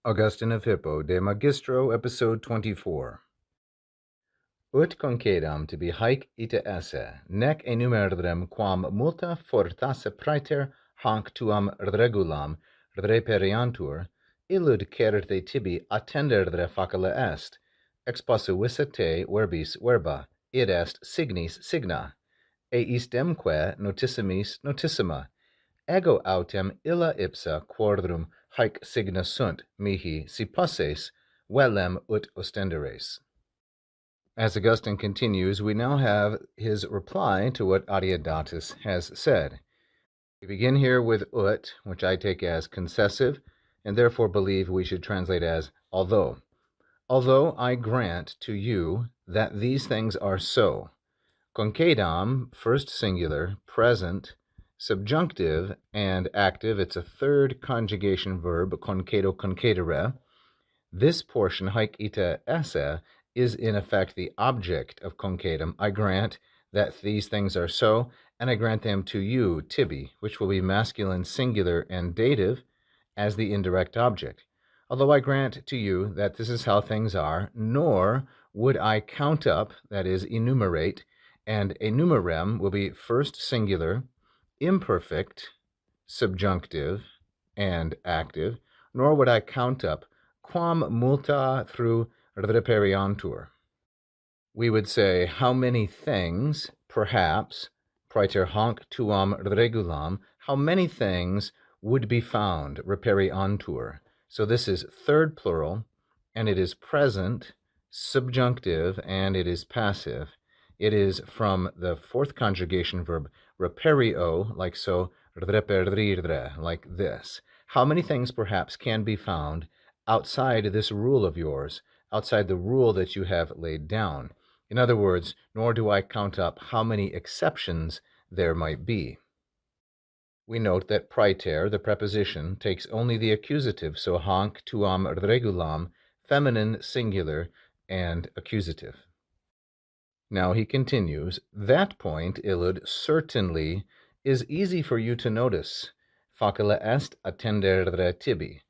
Augustine of Hippo de Magistro, episode 24. Ut concedam tibi haec ita esse, nec enumerandum quam multa fortasse praeter hanc tuam regulam reperiantur, illud certe tibi attendere facile est, exposuisse te verbis verba, id est signis signa, eistemque notissimis notissima, ego autem illa ipsa quadrum haec signa sunt mihi si posses velem ut ostenderes. As Augustine continues, we now have his reply to what Adeodatus has said. We begin here with ut, which I take as concessive, and therefore believe we should translate as although. Although I grant to you that these things are so. Concedam, first singular, present, subjunctive, and active. It's a third conjugation verb, concedo, concedere. This portion, haec ita esse, is in effect the object of concedam. I grant that these things are so, and I grant them to you, tibi, which will be masculine singular and dative as the indirect object. Although I grant to you that this is how things are, nor would I count up, that is, enumerate, and enumerem will be first singular, imperfect, subjunctive, and active, nor would I count up quam multa through reperiantur. We would say, how many things, perhaps, praeter hanc tuam regulam, how many things would be found, reperiantur. So this is third plural, and it is present, subjunctive, and it is passive. It is from the fourth conjugation verb reperio, like so, reperire, like this. How many things perhaps can be found outside this rule of yours, outside the rule that you have laid down? In other words, nor do I count up how many exceptions there might be. We note that praeter, the preposition, takes only the accusative, so hanc tuam regulam, feminine, singular, and accusative. Now he continues, that point, illud, certainly is easy for you to notice. Facile est attendere tibi.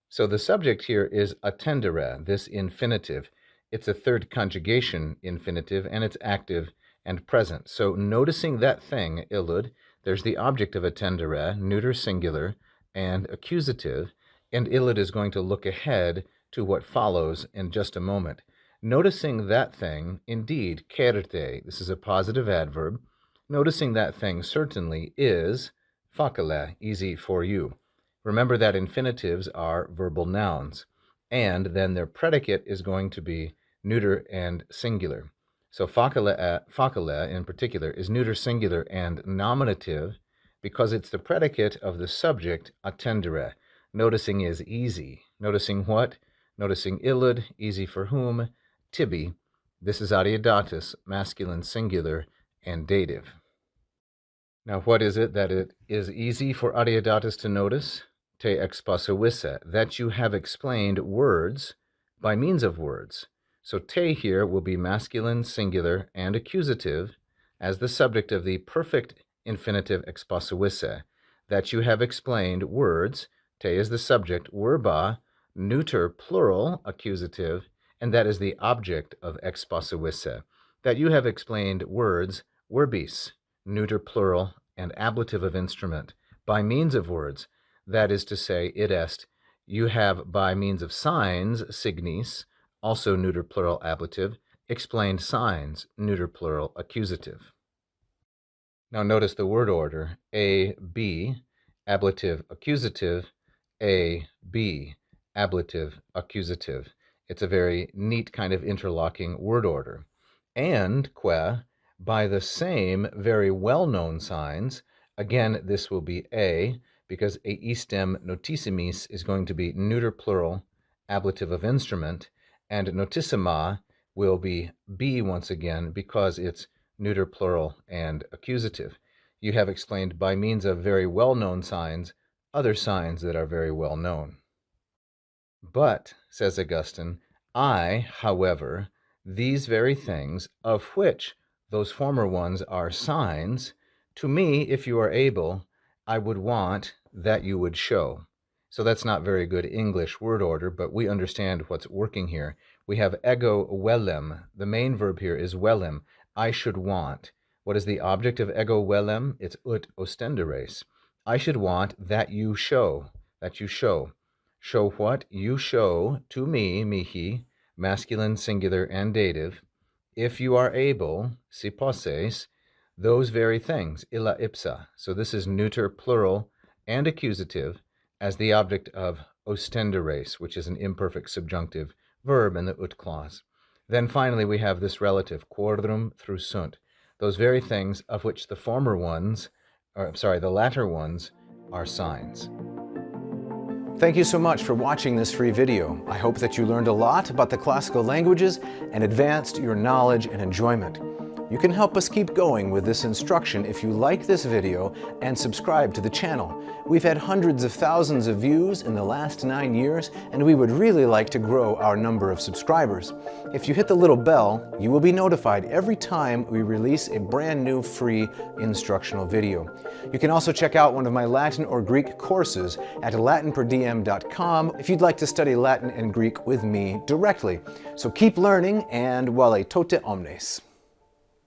So the subject here is attendere, this infinitive. It's a third conjugation infinitive, and it's active and present. So noticing that thing, illud, there's the object of attendere, neuter singular, and accusative, and illud is going to look ahead to what follows in just a moment. Noticing that thing, indeed, certe, this is a positive adverb, noticing that thing certainly is facile, easy for you. Remember that infinitives are verbal nouns, and then their predicate is going to be neuter and singular. So facile in particular is neuter singular and nominative because it's the predicate of the subject attendere. Noticing is easy. Noticing what? Noticing illud, easy for whom? Tibi, this is Adeodatus, masculine singular and dative. Now what is it that it is easy for Adeodatus to notice? Te exposuisse, that you have explained words by means of words. So te here will be masculine singular and accusative as the subject of the perfect infinitive exposuisse, that you have explained words, te is the subject, verba, neuter plural accusative, and that is the object of exposuisse, that you have explained words, verbis, neuter plural, and ablative of instrument, by means of words, that is to say, id est, you have by means of signs, signis, also neuter plural ablative, explained signs, neuter plural accusative. Now notice the word order, A, B, ablative, accusative, A, B, ablative, accusative. It's a very neat kind of interlocking word order. And, by the same very well-known signs, again, this will be A, because eistem notissimis is going to be neuter plural, ablative of instrument, and notissima will be B once again, because it's neuter plural and accusative. You have explained by means of very well-known signs, other signs that are very well known. But, says Augustine, I, however, these very things, of which those former ones are signs, to me, if you are able, I would want that you would show. So that's not very good English word order, but we understand what's working here. We have ego velem. The main verb here is velem. I should want. What is the object of ego velem? It's ut ostenderes. I should want that you show. That you show. Show what? You show to me, mihi, masculine, singular, and dative, if you are able, si posses, those very things, illa ipsa. So this is neuter, plural, and accusative as the object of ostenderes, which is an imperfect subjunctive verb in the ut clause. Then finally we have this relative, quorum through sunt, those very things of which the latter ones are signs. Thank you so much for watching this free video. I hope that you learned a lot about the classical languages and advanced your knowledge and enjoyment. You can help us keep going with this instruction if you like this video and subscribe to the channel. We've had hundreds of thousands of views in the last 9 years, and we would really like to grow our number of subscribers. If you hit the little bell, you will be notified every time we release a brand new free instructional video. You can also check out one of my Latin or Greek courses at LatinPerDiem.com if you'd like to study Latin and Greek with me directly. So keep learning, and vale tote omnes.